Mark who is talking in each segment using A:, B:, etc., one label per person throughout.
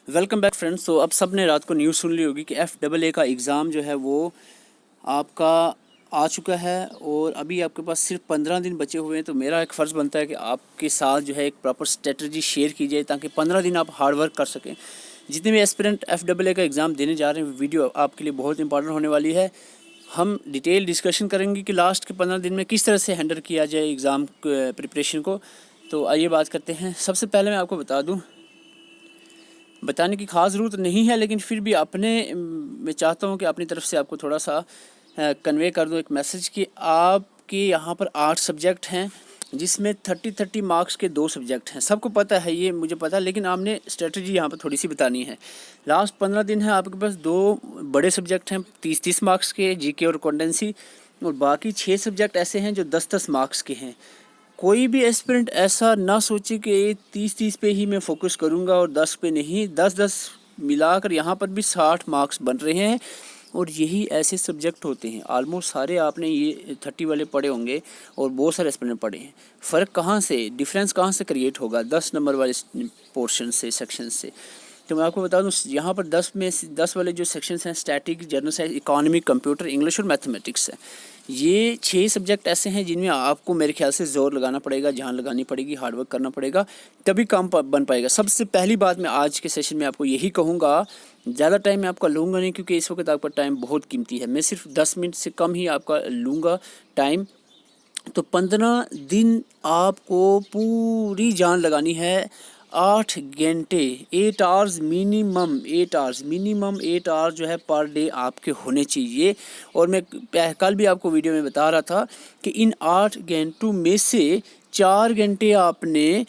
A: Welcome back friends. तो अब सब ने रात को न्यूज़ सुन ली होगी कि FAA का एग्ज़ाम जो है वो आपका आ चुका है और अभी आपके पास सिर्फ 15 दिन बचे हुए हैं। तो मेरा एक फ़र्ज़ बनता है कि आपके साथ जो है एक प्रॉपर स्ट्रेटजी शेयर की जाए ताकि 15 दिन आप हार्ड वर्क कर सकें। जितने भी एस्पिरेंट FAA का एग्ज़ाम देने जा रहे हैं, वीडियो आपके लिए बहुत इंपॉर्टेंट होने वाली है। हम डिटेल डिस्कशन करेंगे कि लास्ट के 15 दिन में किस तरह से हैंडल किया जाए एग्ज़ाम प्रिपरेशन को। तो आइए बात करते हैं। सबसे पहले मैं आपको बता दूँ, बताने की ख़ास ज़रूरत नहीं है, लेकिन फिर भी मैं चाहता हूँ कि अपनी तरफ से आपको थोड़ा सा कन्वे कर दूँ एक मैसेज कि आपके यहाँ पर 8 सब्जेक्ट हैं जिसमें 30-30 मार्क्स के 2 सब्जेक्ट हैं। सबको पता है, ये मुझे पता है, लेकिन आपने स्ट्रेटजी यहाँ पर थोड़ी सी बतानी है। लास्ट 15 दिन है, आपके पास 2 बड़े सब्जेक्ट हैं 30-30 मार्क्स के, GK और अकाउंटेंसी, और बाकी 6 सब्जेक्ट ऐसे हैं जो 10-10 मार्क्स के हैं। कोई भी एस्पिरेंट ऐसा ना सोचे कि 30-30 पे ही मैं फोकस करूंगा और 10 पे नहीं। 10-10 मिलाकर यहाँ पर भी 60 मार्क्स बन रहे हैं और यही ऐसे सब्जेक्ट होते हैं। ऑलमोस्ट सारे आपने ये 30 वाले पढ़े होंगे और बहुत सारे एस्पिरेंट पढ़े हैं। फ़र्क कहाँ से, डिफरेंस कहाँ से क्रिएट होगा? 10 नंबर वाले पोर्शन से, सेक्शन से। तो मैं आपको बता दूं, यहाँ पर 10 में 10 वाले जो सेक्शंस हैं, static, general science, economy, computer, English और मैथमेटिक्स है। ये 6 सब्जेक्ट ऐसे हैं जिनमें आपको मेरे ख्याल से ज़ोर लगाना पड़ेगा, जान लगानी पड़ेगी, हार्डवर्क करना पड़ेगा, तभी काम बन पाएगा। सबसे पहली बात मैं आज के सेशन में आपको यही कहूँगा, ज़्यादा टाइम मैं आपका लूँगा नहीं क्योंकि इस वक्त आपका टाइम बहुत कीमती है। मैं सिर्फ 10 मिनट से कम ही आपका लूँगा टाइम। तो 15 दिन आपको पूरी जान लगानी है। 8 घंटे, 8 आवर्स मिनिमम, 8 आवर्स जो है पर डे आपके होने चाहिए। और मैं कल भी आपको वीडियो में बता रहा था कि इन 8 घंटों में से 4 घंटे आपने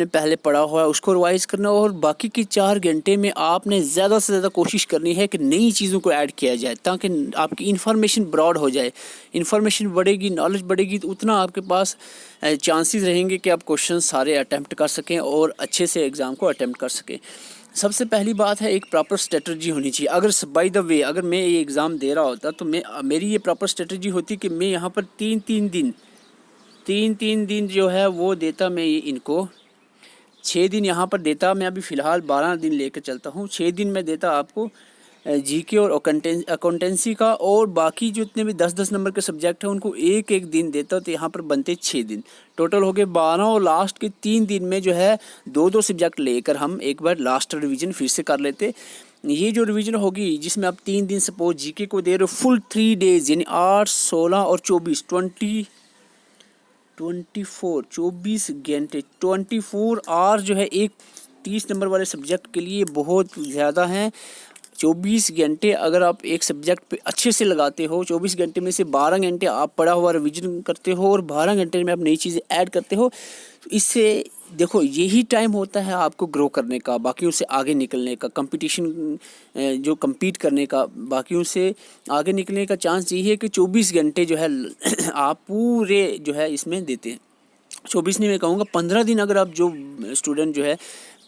A: पहले पढ़ा हुआ है उसको रिवाइज करना, और बाकी के 4 घंटे में आपने ज़्यादा से ज़्यादा कोशिश करनी है कि नई चीज़ों को ऐड किया जाए ताकि आपकी इन्फॉर्मेशन ब्रॉड हो जाए। इन्फॉर्मेशन बढ़ेगी, नॉलेज बढ़ेगी, तो उतना आपके पास चांसेस रहेंगे कि आप क्वेश्चन सारे अटैम्प्ट कर सकें और अच्छे से एग्ज़ाम को अटैम्प्ट कर सकें। सबसे पहली बात है, एक प्रॉपर स्ट्रेटजी होनी चाहिए। अगर बाय द वे अगर मैं ये एग्ज़ाम दे रहा होता तो मेरी ये प्रॉपर स्ट्रेटजी होती कि मैं यहाँ पर 3-3 दिन जो है वो देता। मैं ये इनको 6 दिन यहाँ पर देता। मैं अभी फ़िलहाल 12 दिन लेकर चलता हूँ। 6 दिन में देता आपको GK और अकाउंटेंसी का, और बाकी जो इतने भी 10-10 नंबर के सब्जेक्ट हैं उनको एक एक दिन देता, तो यहाँ पर बनते 6 दिन। टोटल हो गए 12, और लास्ट के 3 दिन में जो है 2-2 सब्जेक्ट लेकर हम एक बार लास्ट रिवीजन फिर से कर लेते। ये जो रिवीजन होगी जिसमें आप 3 दिन सपोज GK को दे रहे हो फुल 3 डेज़, यानी 8, 16 और 24, 24 घंटे, 24 आवर जो है एक 30 नंबर वाले सब्जेक्ट के लिए बहुत ज़्यादा हैं। 24 घंटे अगर आप एक सब्जेक्ट पे अच्छे से लगाते हो, 24 घंटे में से 12 घंटे आप पढ़ा हुआ रिवीजन करते हो और 12 घंटे में आप नई चीज़ें ऐड करते हो, तो इससे देखो यही टाइम होता है आपको ग्रो करने का, बाकियों से आगे निकलने का, कंपटीशन जो compete करने का, बाकियों से आगे निकलने का चांस यही है कि 24 घंटे जो है आप पूरे जो है इसमें देते हैं। 24 नहीं, मैं कहूँगा 15 दिन अगर आप जो स्टूडेंट जो है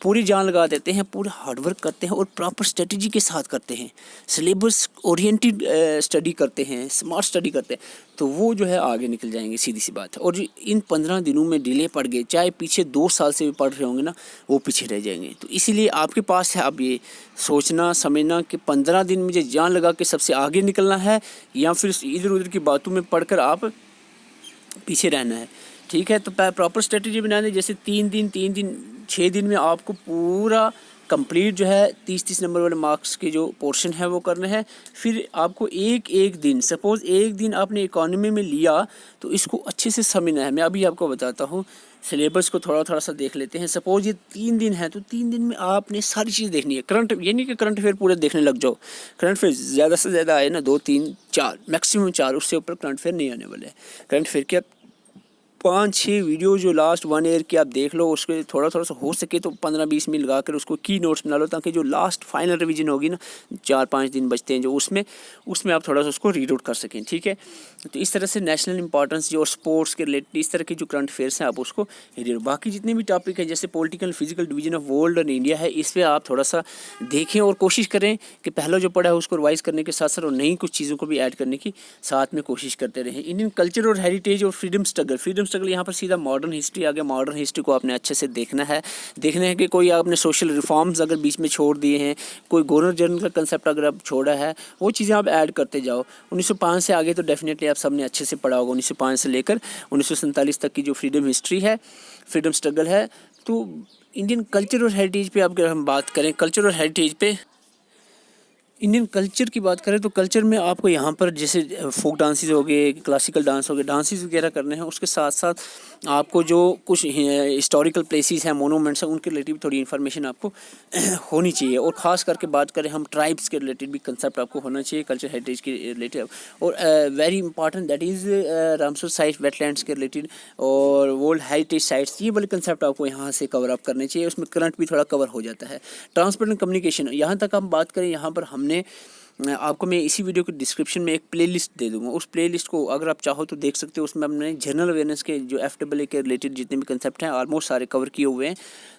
A: पूरी जान लगा देते हैं, पूरा हार्डवर्क करते हैं और प्रॉपर स्ट्रेटजी के साथ करते हैं, सिलेबस ओरिएंटेड स्टडी करते हैं, स्मार्ट स्टडी करते हैं, तो वो जो है आगे निकल जाएंगे, सीधी सी बात है। और जो इन 15 दिनों में डिले पड़ गए, चाहे पीछे 2 साल से भी पढ़ रहे होंगे ना, वो पीछे रह जाएंगे। तो इसीलिए आपके पास है अब ये सोचना समझना कि 15 दिन मुझे जान लगा के सबसे आगे निकलना है या फिर इधर उधर की बातों में पढ़कर आप पीछे रहना है। ठीक है, तो प्रॉपर स्ट्रेटजी बना दें। जैसे 3 दिन 6 दिन में आपको पूरा कंप्लीट जो है 30-30 नंबर वाले मार्क्स के जो पोर्शन है वो करने हैं। फिर आपको एक दिन, सपोज़ एक दिन आपने इकोनॉमी में लिया तो इसको अच्छे से समझना है। मैं अभी आपको बताता हूँ, सिलेबस को थोड़ा सा देख लेते हैं। सपोज़ ये 3 दिन है तो 3 दिन में आपने सारी चीज़ देखनी है। करंट, ये नहीं कि करंट अफेयर पूरे देखने लग जाओ। करंट अफेयर ज़्यादा से ज़्यादा आए ना 2, 3, 4, मैक्सिमम 4, उससे ऊपर करंट अफेयर नहीं आने वाले हैं। करंट अफेयर के 5-6 वीडियो जो लास्ट 1 ईयर की आप देख लो, उसके थोड़ा सा हो सके तो 15-20 मिनट लगा कर उसको की नोट्स बना लो, ताकि जो लास्ट फाइनल रिवीजन होगी ना, 4-5 दिन बचते हैं जो, उसमें आप थोड़ा सा उसको रीड आउट कर सकें। ठीक है, तो इस तरह से नेशनल इंपॉर्टेंस जो स्पोर्ट्स के रिलेटेड इस तरह के जो करंट अफेयर्स हैं आप उसको रीड। बाकी जितने भी टॉपिक है जैसे political physical division of world और इंडिया है, इस पर आप थोड़ा सा देखें और कोशिश करें कि पहला जो पढ़ा है उसको रिवाइज करने के साथ साथ और नई कुछ चीज़ों को भी ऐड करने की साथ में कोशिश करते रहें। इंडियन कल्चर और हेरिटेज और फ्रीडम स्ट्रगल, यहाँ पर सीधा मॉडर्न हिस्ट्री आ गया। मॉडर्न हिस्ट्री को आपने अच्छे से देखना है कि कोई आपने सोशल रिफॉर्म्स अगर बीच में छोड़ दिए हैं, कोई गवर्नर जनरल का कंसेप्ट अगर आप छोड़ा है, वो चीज़ें आप ऐड करते जाओ। 1905 से आगे तो डेफिनेटली आप सबने अच्छे से पढ़ा होगा। 1905 से लेकर 1947 तक की जो फ्रीडम हिस्ट्री है, फ्रीडम स्ट्रगल है। तो इंडियन कल्चर और हेरिटेज पे अगर हम बात करें, कल्चर और हेरिटेज पे इंडियन कल्चर की बात करें तो कल्चर में आपको यहाँ पर जैसे फोक डांसेस हो गए, क्लासिकल डांस हो गए, डांसेस वगैरह करने हैं। उसके साथ साथ आपको जो कुछ हिस्टोरिकल प्लेसेस हैं, मोनूमेंट्स हैं, उनके रिलेटेड थोड़ी इन्फॉर्मेशन आपको होनी चाहिए। और ख़ास करके बात करें हम ट्राइब्स के रिलेटेड भी कंसेप्ट आपको होना चाहिए कल्चर हेरिटेज के रिलेटेड। और very important that is Ramsar site wetlands के रिलेटेड और वर्ल्ड हेरिटेज साइट्स, ये वाले कंसेप्ट आपको यहाँ से कवर अप करने चाहिए। उसमें करंट भी थोड़ा कवर हो जाता है। ट्रांसपेरेंट कम्युनिकेशन, यहाँ तक हम बात करें, यहाँ पर हमने आपको मैं इसी वीडियो के डिस्क्रिप्शन में एक प्लेलिस्ट दे दूंगा। उस प्लेलिस्ट को अगर आप चाहो तो देख सकते हो। उसमें हमने जनरल अवेयरनेस के जो FAA के रिलेटेड जितने भी कंसेप्ट हैं ऑलमोस्ट सारे कवर किए हुए हैं,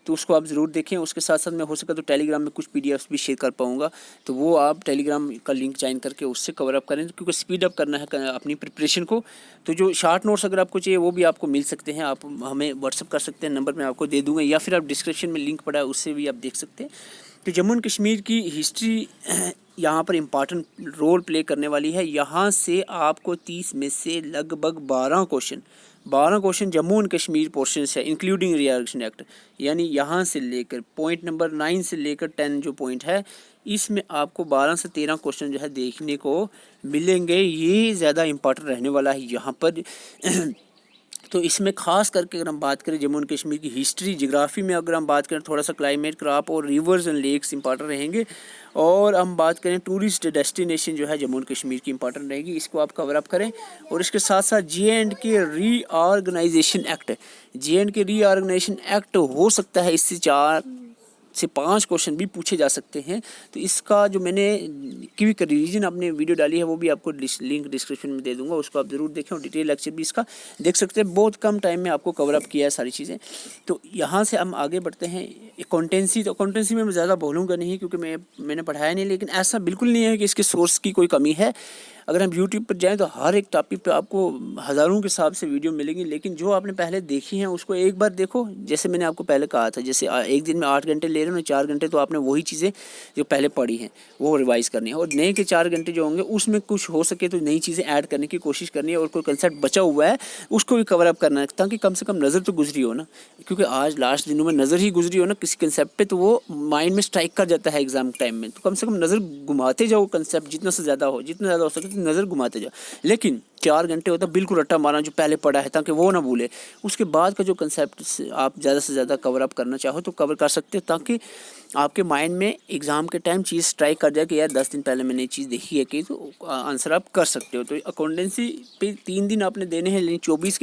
A: तो उसको आप ज़रूर देखें। उसके साथ साथ मैं हो सका तो टेलीग्राम में कुछ PDFs भी शेयर कर पाऊँगा, तो वो आप टेलीग्राम का लिंक ज्वाइन करके उससे कवर अप करें, क्योंकि स्पीड अप करना है अपनी प्रिपरेशन को। तो जो शार्ट नोट्स अगर आपको चाहिए वो भी आपको मिल सकते हैं, आप हमें व्हाट्सअप कर सकते हैं, नंबर मैं आपको दे दूँगा, या फिर आप डिस्क्रिप्शन में लिंक पड़ा है उससे भी आप देख सकते हैं। तो जम्मू एंड कश्मीर की हिस्ट्री यहाँ पर इम्पॉर्टेंट रोल प्ले करने वाली है। यहाँ से आपको 30 में से लगभग 12 question Jammu and Kashmir portion है, इंक्लूडिंग रीऑर्गेनाइजेशन एक्ट। यानी यहाँ से लेकर पॉइंट नंबर 9 से लेकर 10 जो पॉइंट है, इसमें आपको 12 से 13 क्वेश्चन जो है देखने को मिलेंगे। ये ज़्यादा इम्पॉर्टेंट रहने वाला है यहाँ पर। तो इसमें ख़ास करके अगर हम बात करें जम्मू एंड कश्मीर की हिस्ट्री, जियोग्राफी में अगर हम बात करें, थोड़ा सा क्लाइमेट, क्रॉप और रिवर्स एंड लेक्स इंपॉर्टेंट रहेंगे। और हम बात करें टूरिस्ट डेस्टिनेशन जो है जम्मू एंड कश्मीर की इंपॉर्टेंट रहेगी, इसको आप कवर अप करें। और इसके साथ साथ JNK reorganisation act, JNK reorganisation act हो सकता है इससे 4 से 5 क्वेश्चन भी पूछे जा सकते हैं। तो इसका जो मैंने क्विक रिवीजन अपने वीडियो डाली है वो भी आपको लिंक डिस्क्रिप्शन में दे दूंगा, उसको आप ज़रूर देखें। और डिटेल लेक्चर भी इसका देख सकते हैं। बहुत कम टाइम में आपको कवर अप किया है सारी चीज़ें। तो यहाँ से हम आगे बढ़ते हैं अकाउंटेंसी। तो अकाउंटेंसी में मैं ज़्यादा बोलूँगा नहीं, क्योंकि मैंने पढ़ाया नहीं, लेकिन ऐसा बिल्कुल नहीं है कि इसके सोर्स की कोई कमी है। अगर हम YouTube पर जाएं तो हर एक टॉपिक पे आपको हज़ारों के हिसाब से वीडियो मिलेंगी, लेकिन जो आपने पहले देखी हैं उसको एक बार देखो। जैसे मैंने आपको पहले कहा था, जैसे एक दिन में 8 घंटे ले रहे हो, 4 घंटे तो आपने वही चीज़ें जो पहले पढ़ी हैं वो रिवाइज करनी है। और नए के 4 घंटे जो होंगे उसमें कुछ हो सके तो नई चीज़ें ऐड करने की कोशिश करनी है, और कोई कंसेप्ट बचा हुआ है उसको भी कवर अप करना है, ताकि कम से कम नज़र तो गुजरी हो ना। क्योंकि आज लास्ट दिनों में नज़र ही गुजरी हो ना किसी कंसेप्ट पे, तो वो माइंड में स्ट्राइक कर जाता है एग्जाम टाइम में। तो कम से कम नज़र घुमाते जाओ, कंसेप्ट जितना से ज़्यादा हो, जितना ज़्यादा हो सके तो नज़र घुमाते जाओ। लेकिन 4 घंटे होता बिल्कुल रट्टा मारना जो पहले पढ़ा है, ताकि वो ना भूले। उसके बाद का जो कंसेप्ट आप ज़्यादा से ज़्यादा कवर अप करना चाहो तो कवर कर सकते हो, ताकि आपके माइंड में एग्ज़ाम के टाइम चीज़ स्ट्राइक कर जाए कि यार 10 दिन पहले मैंने ये चीज़ देखी है कि, तो आंसर आप कर सकते हो। तो अकाउंटेंसी पे 3 दिन आपने देने हैं, लेकिन 24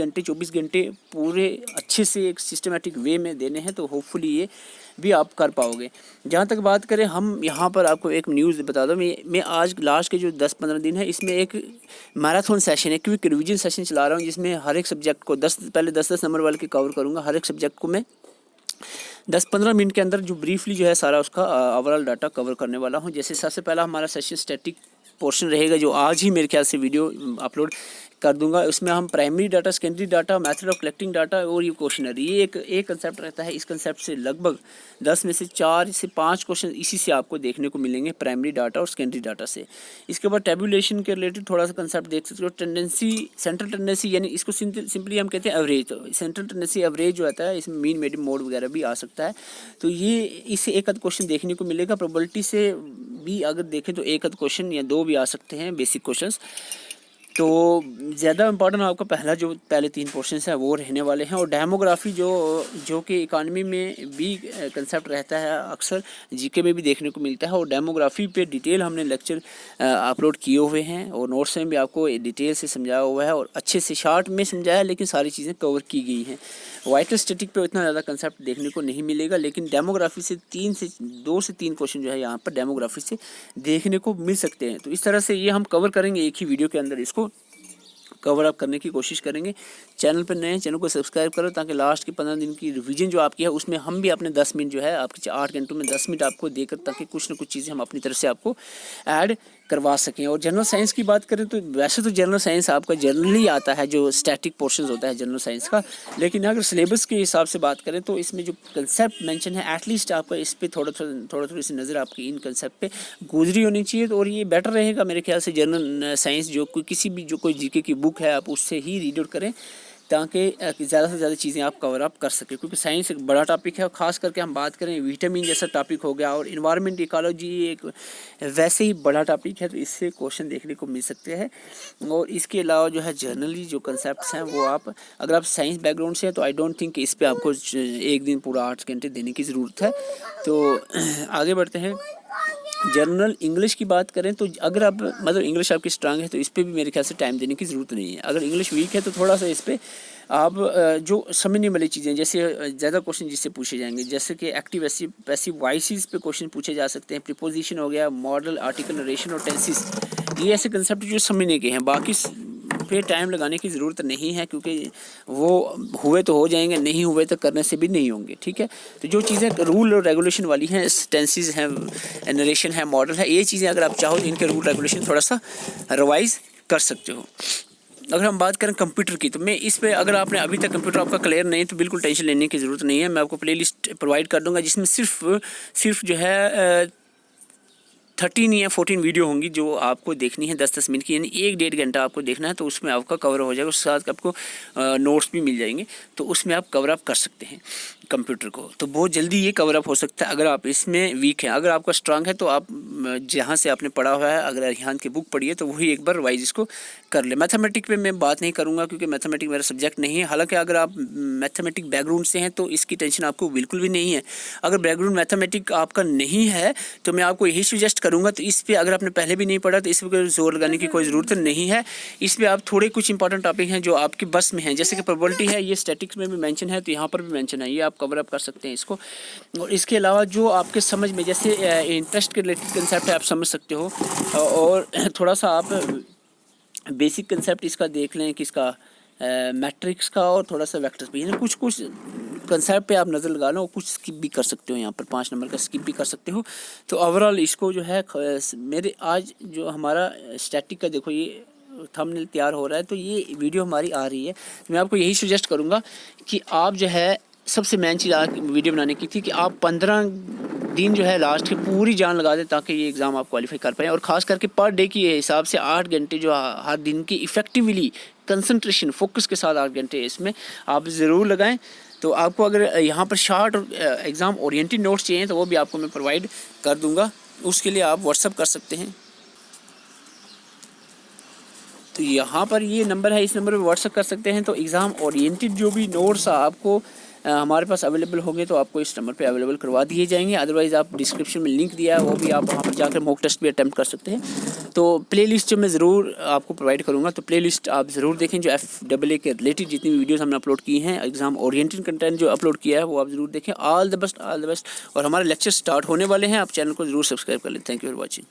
A: घंटे पूरे अच्छे से एक सिस्टमेटिक वे में देने हैं, तो होपफुली ये भी आप कर पाओगे। जहाँ तक बात करें, हम यहाँ पर आपको एक न्यूज़ बता दो। मैं आज लास्ट के जो 10-15 दिन है इसमें एक मैराथन सेशन है, क्विक रिवीजन सेशन चला रहा हूँ, जिसमें हर एक सब्जेक्ट को 10 नंबर वाले के कवर करूँगा। हर एक सब्जेक्ट को मैं 10-15 मिनट के अंदर जो ब्रीफली जो है सारा उसका ओवरऑल डाटा कवर करने वाला हूँ। जैसे सबसे पहला हमारा सेशन स्टैटिक पोर्शन रहेगा, जो आज ही मेरे ख्याल से वीडियो अपलोड कर दूंगा। उसमें हम primary data, secondary data, method of collecting data और ये क्वेश्चनरी, ये एक कंसेप्ट रहता है। इस कंसेप्ट से लगभग 10 में से 4 से 5 क्वेश्चन इसी से आपको देखने को मिलेंगे, प्राइमरी डाटा और सेकेंडरी डाटा से। इसके बाद टेबुलेशन के रिलेटेड थोड़ा सा कंसेप्ट देख सकते हो। टेंडेंसी, सेंट्रल टेंडेंसी, यानी इसको सिंपली हम कहते हैं एवरेज। तो सेंट्रल टेंडेंसी एवरेज जो आता है, इसमें मीन, मीडियम, मोड वगैरह भी आ सकता है। तो ये इससे एक आध क्वेश्चन देखने को मिलेगा। प्रोबेबिलिटी से भी अगर देखें तो एक आध क्वेश्चन या 2 भी आ सकते हैं, बेसिक क्वेश्चंस। तो ज़्यादा इम्पॉर्टेंट आपका पहले 3 पोर्शन है वो रहने वाले हैं। और डेमोग्राफी जो कि इकानमी में भी कंसेप्ट रहता है, अक्सर जीके में भी देखने को मिलता है। और डेमोग्राफी पे डिटेल हमने लेक्चर अपलोड किए हुए हैं, और नोट्स में भी आपको डिटेल से समझाया हुआ है, और अच्छे से शॉर्ट में समझाया, लेकिन सारी चीज़ें कवर की गई हैं। वाइटल स्टैटिक पे इतना ज़्यादा कंसेप्ट देखने को नहीं मिलेगा, लेकिन डेमोग्राफी से 2 से 3 क्वेश्चन जो है यहाँ पर डेमोग्राफी से देखने को मिल सकते हैं। तो इस तरह से ये हम कवर करेंगे एक ही वीडियो के अंदर, इसको कवर अप करने की कोशिश करेंगे। चैनल पर नए हैं, चैनल को सब्सक्राइब करो, ताकि लास्ट के 15 दिन की रिवीजन जो आपकी है उसमें हम भी अपने 10 मिनट जो है, आपके 8 घंटों में 10 मिनट आपको देकर, ताकि कुछ ना कुछ चीज़ें हम अपनी तरफ से आपको ऐड करवा सकें। और जनरल साइंस की बात करें तो वैसे तो जनरल साइंस आपका जनरली आता है, जो स्टैटिक पोर्शंस होता है जनरल साइंस का, लेकिन अगर सिलेबस के हिसाब से बात करें तो इसमें जो कंसेप्ट मेंशन है एटलीस्ट आपका इस पे थोड़ी सी नज़र आपकी इन कंसेप्ट पे गुजरी होनी चाहिए। तो और ये बेटर रहेगा मेरे ख्याल से जनरल साइंस जो किसी भी जो कोई जीके की बुक है आप उससे ही रीड आउट करें, ताकि ज़्यादा से ज़्यादा चीज़ें आप कवर अप कर सकें, क्योंकि साइंस एक बड़ा टॉपिक है। और ख़ास करके हम बात करें विटामिन जैसा टॉपिक हो गया, और इन्वायरमेंट इकोलॉजी एक वैसे ही बड़ा टॉपिक है, तो इससे क्वेश्चन देखने को मिल सकते हैं। और इसके अलावा जो है जनरली जो कंसेप्ट हैं वो आप अगर आप साइंस बैकग्राउंड से हैं तो आई डोंट थिंक इस पर आपको एक दिन पूरा 8 घंटे देने की ज़रूरत है। तो आगे बढ़ते हैं। जनरल इंग्लिश की बात करें तो अगर आप मतलब इंग्लिश आपकी स्ट्रांग है तो इस पर भी मेरे ख्याल से टाइम देने की ज़रूरत नहीं है। अगर इंग्लिश वीक है तो थोड़ा सा इस पर आप जो समझने वाली चीज़ें, जैसे ज़्यादा क्वेश्चन जिससे पूछे जाएंगे, जैसे कि एक्टिव पैसिव वॉइसेस पे क्वेश्चन पूछे जा सकते हैं, प्रीपोजिशन हो गया, मॉडल, आर्टिकल, नरेशन और टेंसेस, ये ऐसे कंसेप्ट जो समझने के हैं। बाकी पे टाइम लगाने की ज़रूरत नहीं है, क्योंकि वो हुए तो हो जाएंगे, नहीं हुए तो करने से भी नहीं होंगे, ठीक है। तो जो चीज़ें रूल और रेगुलेशन वाली हैं, टेंसेस हैं, नरेशन है, मॉडल है, ये चीज़ें अगर आप चाहो तो इनके रूल रेगुलेशन थोड़ा सा रिवाइज कर सकते हो। अगर हम बात करें कंप्यूटर की, तो मैं इस पे अगर आपने अभी तक कंप्यूटर आपका क्लियर नहीं तो बिल्कुल टेंशन लेने की ज़रूरत नहीं है। मैं आपको प्लेलिस्ट प्रोवाइड कर दूंगा जिसमें सिर्फ जो है 13 या 14 वीडियो होंगी जो आपको देखनी है 10-10 मिनट की, यानी 1-1.5 घंटा आपको देखना है, तो उसमें आपका कवर हो जाएगा। उसके साथ आपको नोट्स भी मिल जाएंगे, तो उसमें आप कवर अप कर सकते हैं कंप्यूटर को। तो बहुत जल्दी ये कवर अप हो सकता है अगर आप इसमें वीक हैं। अगर आपका स्ट्रांग है तो आप जहाँ से आपने पढ़ा हुआ है, अगर अरिहान की बुक पढ़ी है तो वही एक बार रिवाइज इसको कर ले। मैथमेटिक पे मैं बात नहीं करूँगा क्योंकि मैथमेटिक मेरा सब्जेक्ट नहीं है। हालांकि अगर आप मैथमेटिक बैकग्राउंड से हैं तो इसकी टेंशन आपको बिल्कुल भी नहीं है। अगर बैकग्राउंड मैथमेटिक आपका नहीं है तो मैं आपको यही सजेस्ट करूँगा, तो इस पर अगर आपने पहले भी नहीं पढ़ा तो इस पर जोर लगाने की कोई ज़रूरत नहीं है। इस पर आप थोड़े कुछ इंपॉर्टेंट टॉपिक हैं जो आपकी बस में हैं, जैसे कि प्रोबेबिलिटी है, ये स्टैटिक्स में भी मेंशन है तो यहाँ पर भी मेंशन है, ये आप कवर अप कर सकते हैं इसको। और इसके अलावा जो आपके समझ में जैसे इंटरेस्ट के रिलेटेड कंसेप्ट है आप समझ सकते हो, और थोड़ा सा आप बेसिक कंसेप्ट इसका देख लें, किसका मैट्रिक्स का और थोड़ा सा वेक्टर्स पे, यानी कुछ कंसेप्ट पे आप नज़र लगा लो, और कुछ स्किप भी कर सकते हो, यहाँ पर 5 नंबर का स्किप भी कर सकते हो। तो ओवरऑल इसको जो है मेरे आज जो हमारा स्टैटिक का देखो ये थंबनेल तैयार हो रहा है, तो ये वीडियो हमारी आ रही है। तो मैं आपको यही सजेस्ट करूँगा कि आप जो है सबसे मेन चीज़ आज वीडियो बनाने की थी कि आप 15 दिन जो है लास्ट की पूरी जान लगा दें ताकि ये एग्ज़ाम आप क्वालिफाई कर पाएँ। और ख़ास करके पर डे की हिसाब से 8 घंटे जो हर दिन की इफ़ेक्टिवली कंसंट्रेशन फोकस के साथ 8 घंटे इसमें आप ज़रूर लगाएं। तो आपको अगर यहाँ पर शार्ट एग्ज़ाम ओरिएंटेड नोट्स चाहिए तो वो भी आपको मैं प्रोवाइड कर दूँगा, उसके लिए आप व्हाट्सअप कर सकते हैं। तो यहाँ पर ये नंबर है, इस नंबर पर व्हाट्सअप कर सकते हैं। तो एग्ज़ाम ओरिएंटेड जो भी नोट्स आपको हमारे पास अवेलेबल होंगे तो आपको इस नंबर पे अवेलेबल करवा दिए जाएंगे। अदरवाइज़ आप डिस्क्रिप्शन में लिंक दिया है, वो भी आप वहाँ पर जाकर मॉक टेस्ट भी अटैम्प्ट कर सकते हैं। तो प्लेलिस्ट जो मैं ज़रूर आपको प्रोवाइड करूँगा, तो प्लेलिस्ट आप ज़रूर देखें। जो FAA के रिलेटेड जितनी भी वीडियोज़ हमने अपलोड की हैं, एग्ज़ाम ओरिएंटेड कंटेंट जो अपलोड किया है वो आप ज़रूर देखें। All the best, all the best. और हमारे लेक्चर स्टार्ट होने वाले हैं, आप चैनल को ज़रूर सब्सक्राइब कर लें। Thank you for watching.